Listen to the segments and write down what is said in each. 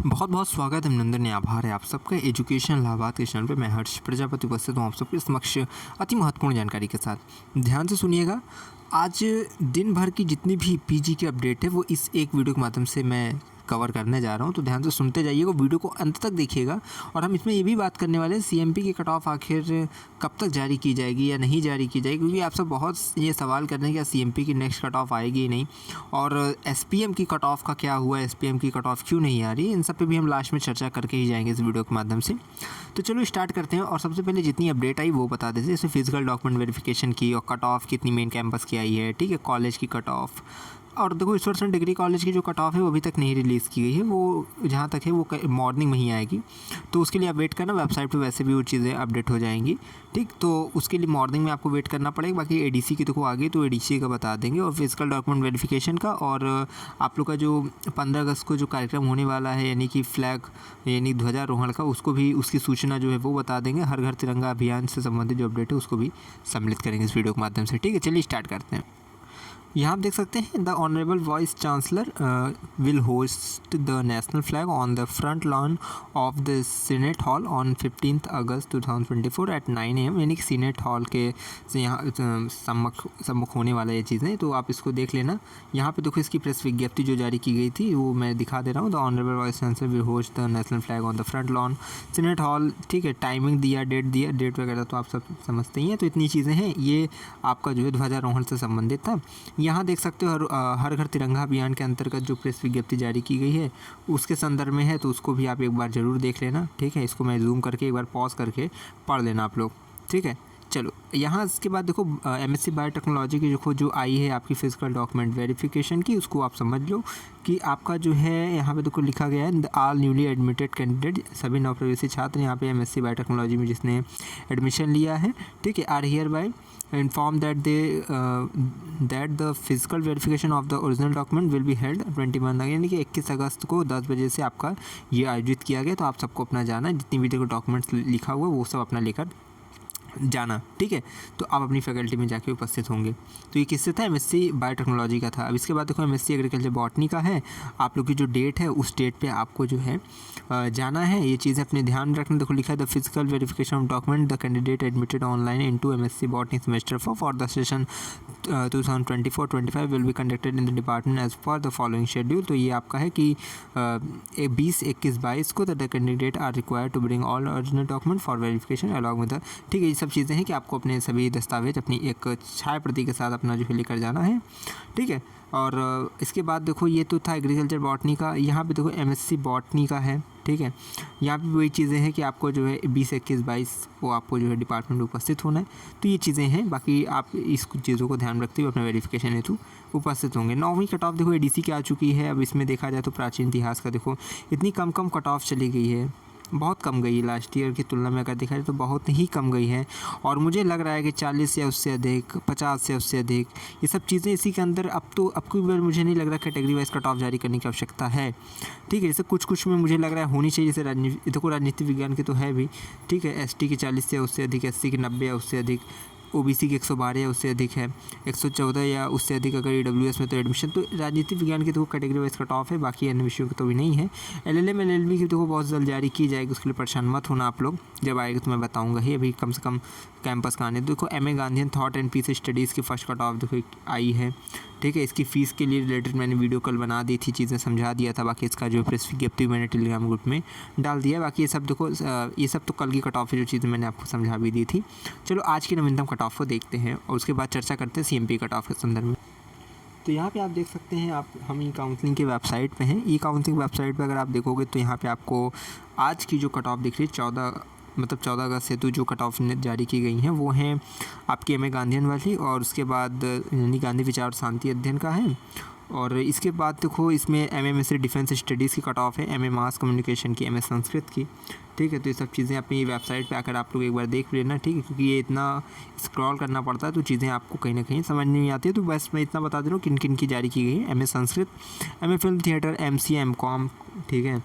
बहुत बहुत स्वागत अभिनंदन आभार है आप सबका एजुकेशन लाभार्थ के चैनल पे। मैं हर्ष प्रजापति उपस्थित हूँ आप सबके समक्ष अति महत्वपूर्ण जानकारी के साथ। ध्यान से सुनिएगा। आज दिन भर की जितनी भी पीजी की अपडेट है वो इस एक वीडियो के माध्यम से मैं कवर करने जा रहा हूँ, तो ध्यान से सुनते जाइएगा, वीडियो को अंत तक देखिएगा। और हम इसमें ये भी बात करने वाले हैं सीएमपी की कट ऑफ आखिर कब तक जारी की जाएगी या नहीं जारी की जाएगी, क्योंकि आप सब बहुत ये सवाल कर रहे हैं कि सीएमपी की नेक्स्ट कट ऑफ आएगी नहीं, और एसपीएम की कट ऑफ का क्या हुआ, एसपीएम की कट ऑफ क्यों नहीं आ रही, इन सब पे भी हम लास्ट में चर्चा करके ही जाएंगे इस वीडियो के माध्यम से। तो चलो स्टार्ट करते हैं। और सबसे पहले जितनी अपडेट आई वो बता देते हैं, जैसे फिजिकल डॉक्यूमेंट वेरिफिकेशन की और कट ऑफ कितनी मेन कैंपस की आई है, ठीक है, कॉलेज की कट ऑफ। और देखो इस वर्ष डिग्री कॉलेज की जो कट ऑफ है वो अभी तक नहीं रिलीज़ की गई है, वो जहाँ तक है वो मॉर्निंग में ही आएगी, तो उसके लिए आप वेट करना। वेबसाइट पे वैसे भी वो चीज़ें अपडेट हो जाएंगी, ठीक, तो उसके लिए मॉर्निंग में आपको वेट करना पड़ेगा। बाकी एडीसी की देखो आगे, तो एडीसी का बता देंगे, और फिजिकल डॉक्यूमेंट वेरिफिकेशन का। और आप लोग का जो 15 अगस्त को जो कार्यक्रम होने वाला है, यानी कि फ्लैग यानी ध्वजारोहण का, उसको भी उसकी सूचना जो है वो बता देंगे। हर घर तिरंगा अभियान से संबंधित जो अपडेट है उसको भी सम्मिलित करेंगे इस वीडियो के माध्यम से, ठीक है। चलिए स्टार्ट करते हैं। यहाँ आप देख सकते हैं, the honourable vice chancellor will hoist the national flag on the front lawn of the senate hall on 15 August 2024 at 9 AM, यानी कि सीनेट हॉल के से यहाँ सम्मुख होने वाला ये चीज़ें, तो आप इसको देख लेना। यहाँ पे देखो इसकी प्रेस विज्ञप्ति जो जारी की गई थी वो मैं दिखा दे रहा हूँ। The honourable vice chancellor will hoist the national flag on the front lawn senate hall, ठीक है। टाइमिंग दिया, डेट वगैरह तो आप सब समझते ही हैं। तो इतनी चीज़ें हैं, ये आपका जो है ध्वजारोहण से संबंधित था। यहाँ देख सकते हो हर घर तिरंगा अभियान के अंतर्गत जो प्रेस विज्ञप्ति जारी की गई है उसके संदर्भ में है, तो उसको भी आप एक बार ज़रूर देख लेना, ठीक है। इसको मैं जूम करके एक बार पॉज करके पढ़ लेना आप लोग, ठीक है। चलो यहाँ इसके बाद देखो एमएससी बायोटेक्नोलॉजी की जो आई है आपकी फिजिकल डॉक्यूमेंट वेरिफिकेशन की, उसको आप समझ लो कि आपका जो है यहाँ पे देखो लिखा गया है ऑल न्यूली एडमिटेड कैंडिडेट, सभी नवप्रवेशी छात्र यहाँ पे एमएससी बायोटेक्नोलॉजी में जिसने एडमिशन लिया है, ठीक है, are hereby inform that the physical verification of the original document will be held 21, यानी कि 21 अगस्त को 10 बजे से आपका ये आयोजित किया गया। तो आप सबको अपना जाना है, जितनी भी देखो डॉक्यूमेंट्स लिखा हुआ है वो सब अपना लेकर जाना, ठीक है। तो आप अपनी फैकल्टी में जाके उपस्थित होंगे। तो ये किससे था? एमएससी बायोटेक्नोलॉजी का था। अब इसके बाद देखो एमएससी एग्रीकल्चर बॉटनी का है। आप लोग की जो डेट है उस डेट पे आपको जो है जाना है। ये चीज़ें अपने ध्यान में रखना। देखो लिखा है the physical verification of document the candidate admitted online into MSc botany semester for the session 2024-25 will be conducted in the department as per the following schedule. तो ये आपका है कि 20, 21, 22 को the candidate are required to bring all original document for verification along with the, ठीक है। ये सब चीज़ें हैं कि आपको अपने सभी दस्तावेज अपनी एक छाया प्रति के साथ अपना जो है लेकर जाना है, ठीक है। और इसके बाद देखो ये तो था एग्रीकल्चर बॉटनी का। यहाँ पे देखो एमएससी बॉटनी का है, ठीक है। यहाँ पे वही चीज़ें हैं कि आपको जो है 20, 21, 22 को आपको जो है डिपार्टमेंट में उपस्थित होना है। तो ये चीज़ें हैं, बाकी आप इस चीज़ों को ध्यान रखते हुए अपना वेरिफिकेशन हेतु उपस्थित होंगे। 9वीं कट ऑफ देखो एडीसी की आ चुकी है। अब इसमें देखा जाए तो प्राचीन इतिहास का देखो इतनी कम कट ऑफ चली गई है, बहुत कम गई है। लास्ट ईयर की तुलना में अगर देखा जाए तो बहुत ही कम गई है। और मुझे लग रहा है कि 40 या उससे अधिक, 50 से उससे अधिक, ये सब चीज़ें इसी के अंदर अब की बार मुझे नहीं लग रहा कैटेगरी वाइज कट ऑफ जारी करने की आवश्यकता है, ठीक है। जैसे कुछ में मुझे लग रहा है होनी चाहिए, जैसे देखो राजनीति विज्ञान की तो है भी, ठीक है। एसटी की 40 या उससे अधिक, एससी की 90 या उससे अधिक, ओबीसी की 112 या उससे अधिक है, 114 या उससे अधिक अगर ईडब्ल्यूएस में तो एडमिशन। तो राजनीति विज्ञान की तो कैटेगरी वाइज कट ऑफ है, बाकी अन्य विषयों की तो भी नहीं है। एलएलएम एलएलबी की तो बहुत जल्द जारी की जाएगी, उसके लिए परेशान मत होना आप लोग, जब आएगा तो मैं बताऊंगा ही। अभी कम से कम कैंपस का आने देखो। MA Gandhian thought and peace studies की फर्स्ट कट ऑफ देखो आई है, ठीक है। इसकी फ़ीस के लिए रिलेटेड मैंने वीडियो कल बना दी थी, चीज़ें समझा दिया था। बाकी इसका जो प्रेस विज्ञप्ति मैंने टेलीग्राम ग्रुप में डाल दिया। बाकी ये सब देखो ये सब तो कल की कट ऑफ है, जो चीज़ें मैंने आपको समझा भी दी थी। चलो आज की नवीनतम कट ऑफ को देखते हैं और उसके बाद चर्चा करते हैं सीएमपी कट ऑफ के संदर्भ में। तो यहाँ पे आप देख सकते हैं, आप हम ई काउंसलिंग के वेबसाइट पे हैं। ई काउंसलिंग वेबसाइट पे अगर आप देखोगे तो यहाँ पे आपको आज की जो कट ऑफ दिख रही है 14 अगस्त से तो जो कट ऑफ जारी की गई हैं वो हैं आपकी एमए गांधीयन वाली, और उसके बाद यानी गांधी विचार और शांति अध्ययन का है। और इसके बाद देखो इसमें एमए में से डिफेंस स्टडीज़ की कट ऑफ है, एमए मास कम्युनिकेशन की, एमए संस्कृत की, ठीक है। तो ये सब चीज़ें अपनी वेबसाइट पे आकर आप लोग एक बार देख लेना, ठीक है, क्योंकि ये इतना स्क्रॉल करना पड़ता है तो चीज़ें आपको कहीं ना कहीं समझ नहीं आती है। तो बस मैं इतना बता दे रहा हूँ किन किन की जारी की गई है। MA Sanskrit, MA film theatre, MSc, MCom, ठीक है।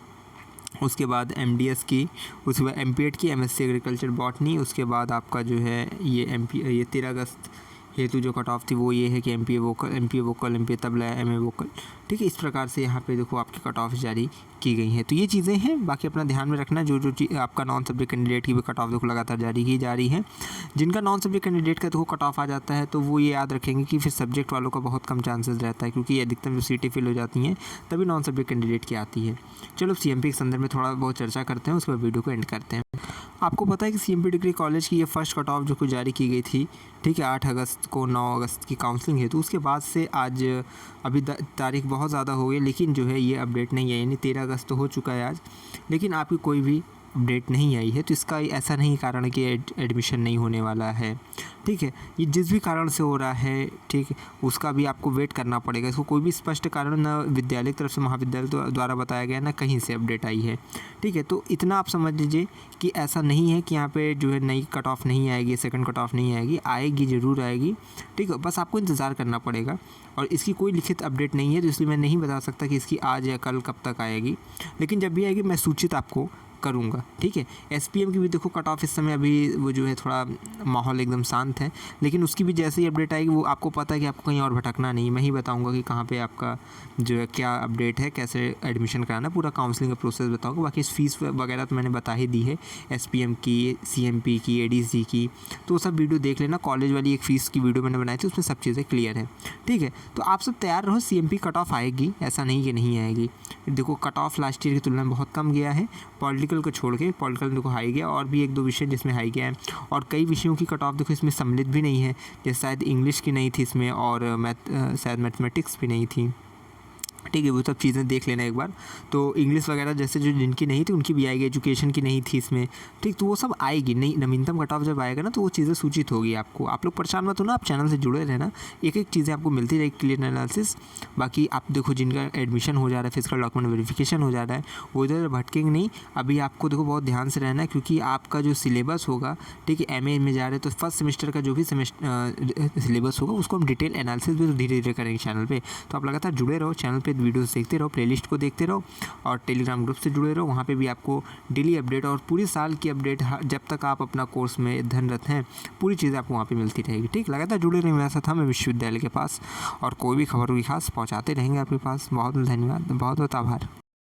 उसके बाद एमडीएस की, उसके बाद एमपीएड की, एमएससी एग्रीकल्चर बॉटनी, उसके बाद आपका जो है ये 13 अगस्त हेतु जो कट ऑफ थी वो ये है कि MPa vocal, MPa tabla, MA vocal, ठीक है। इस प्रकार से यहाँ पे देखो आपकी कट ऑफ जारी की गई है। तो ये चीज़ें हैं, बाकी अपना ध्यान में रखना जो आपका नॉन सब्जेक्ट कैंडिडेट की भी कट ऑफ देखो लगातार जारी की जा रही है। जिनका नॉन सब्जेक्ट कैंडिडेट का देखो कट ऑफ आ जाता है तो वो ये याद रखेंगे कि फिर सब्जेक्ट वालों का बहुत कम चांसेस रहता है, क्योंकि अधिकतम जो सीटें फिल हो जाती हैं तभी नॉन सब्जेक्ट कैंडिडेट की आती है। चलो सीएमपी के संदर्भ में थोड़ा बहुत चर्चा करते हैं, उसके बाद वीडियो को एंड करते हैं। आपको पता है कि सीएमपी डिग्री कॉलेज की ये फर्स्ट कट ऑफ जो कुछ जारी की गई थी, ठीक है, 8 अगस्त को 9 अगस्त की काउंसलिंग है। तो उसके बाद से आज अभी तारीख बहुत ज़्यादा हो गई, लेकिन जो है ये अपडेट नहीं है, यानी 13 अगस्त तो हो चुका है आज, लेकिन आपकी कोई भी अपडेट नहीं आई है। तो इसका ऐसा नहीं कारण है कि एडमिशन नहीं होने वाला है, ठीक है। ये जिस भी कारण से हो रहा है, ठीक है, उसका भी आपको वेट करना पड़ेगा। इसको कोई भी स्पष्ट कारण ना विद्यालय की तरफ से, महाविद्यालय द्वारा बताया गया, ना कहीं से अपडेट आई है, ठीक है। तो इतना आप समझ लीजिए कि ऐसा नहीं है कि यहाँ पे जो है नई कट ऑफ नहीं आएगी, सेकंड कट ऑफ नहीं आएगी, आएगी ज़रूर आएगी, ठीक है। बस आपको इंतज़ार करना पड़ेगा और इसकी कोई लिखित अपडेट नहीं है, तो इसलिए मैं नहीं बता सकता कि इसकी आज या कल कब तक आएगी, लेकिन जब भी आएगी मैं सूचित आपको करूँगा, ठीक है। एसपीएम की भी देखो कट ऑफ इस समय अभी वो जो है थोड़ा माहौल एकदम शांत है, लेकिन उसकी भी जैसे ही अपडेट आएगी वो आपको पता है कि आपको कहीं और भटकना नहीं, मैं ही बताऊंगा कि कहाँ पे आपका जो है क्या अपडेट है, कैसे एडमिशन कराना, पूरा काउंसलिंग का प्रोसेस बताऊंगा। बाकी इस फीस वगैरह तो मैंने बता ही दी है, एसपीएम की, सीएमपी की, एडीसी की, तो सब वीडियो देख लेना। कॉलेज वाली एक फ़ीस की वीडियो मैंने बनाई थी, उसमें सब चीज़ें क्लियर है, ठीक है। तो आप सब तैयार रहो, सीएमपी कट ऑफ आएगी, ऐसा नहीं कि नहीं आएगी। देखो कट ऑफ लास्ट ईयर की तुलना में बहुत कम गया है, पॉलिटिकल को छोड़ के, पॉलिटिकल देखो हाई गया, और भी 1-2 विषय जिसमें हाई गया है, और कई विषयों की कट ऑफ देखो इसमें सम्मिलित भी नहीं है, जैसे शायद इंग्लिश की नहीं थी इसमें, और शायद मैथमेटिक्स भी नहीं थी, ठीक है। वो सब चीज़ें देख लेना एक बार। तो इंग्लिश वगैरह जैसे जो जिनकी नहीं थी उनकी भी आएगी, एजुकेशन की नहीं थी इसमें, ठीक। तो वो सब आएगी, नहीं नवीनतम कट ऑफ जब आएगा ना तो वो चीज़ें सूचित होगी आपको। आप लोग परेशान मत हो ना, आप चैनल से जुड़े रहना, एक एक चीज़ें आपको मिलती रहेगी, क्लियर एनालिसिस। बाकी आप देखो जिनका एडमिशन हो जा रहा है, फिजिकल डॉक्यूमेंट वेरिफिकेशन हो जा रहा है, वो इधर भटकेंगे नहीं। अभी आपको देखो बहुत ध्यान से रहना है, क्योंकि आपका जो सिलेबस होगा, ठीक है, एमए में जा रहे हैं तो फर्स्ट सेमेस्टर का जो भी सिलेबस होगा उसको हम डिटेल एनालिसिस भी धीरे धीरे करेंगे चैनल पर। तो आप लगातार जुड़े रहो, चैनल पर वीडियोज़ देखते रहो, प्लेलिस्ट को देखते रहो, और टेलीग्राम ग्रुप से जुड़े रहो, वहाँ पे भी आपको डेली अपडेट और पूरी साल की अपडेट जब तक आप अपना कोर्स में अध्ययनरत हैं पूरी चीज़ें आपको वहाँ पे मिलती रहेगी, ठीक। लगातार जुड़े रहिए मेरे साथ, मैं विश्वविद्यालय के पास, और कोई भी खबर हुई खास पहुँचाते रहेंगे आपके पास। बहुत बहुत धन्यवाद, बहुत बहुत आभार।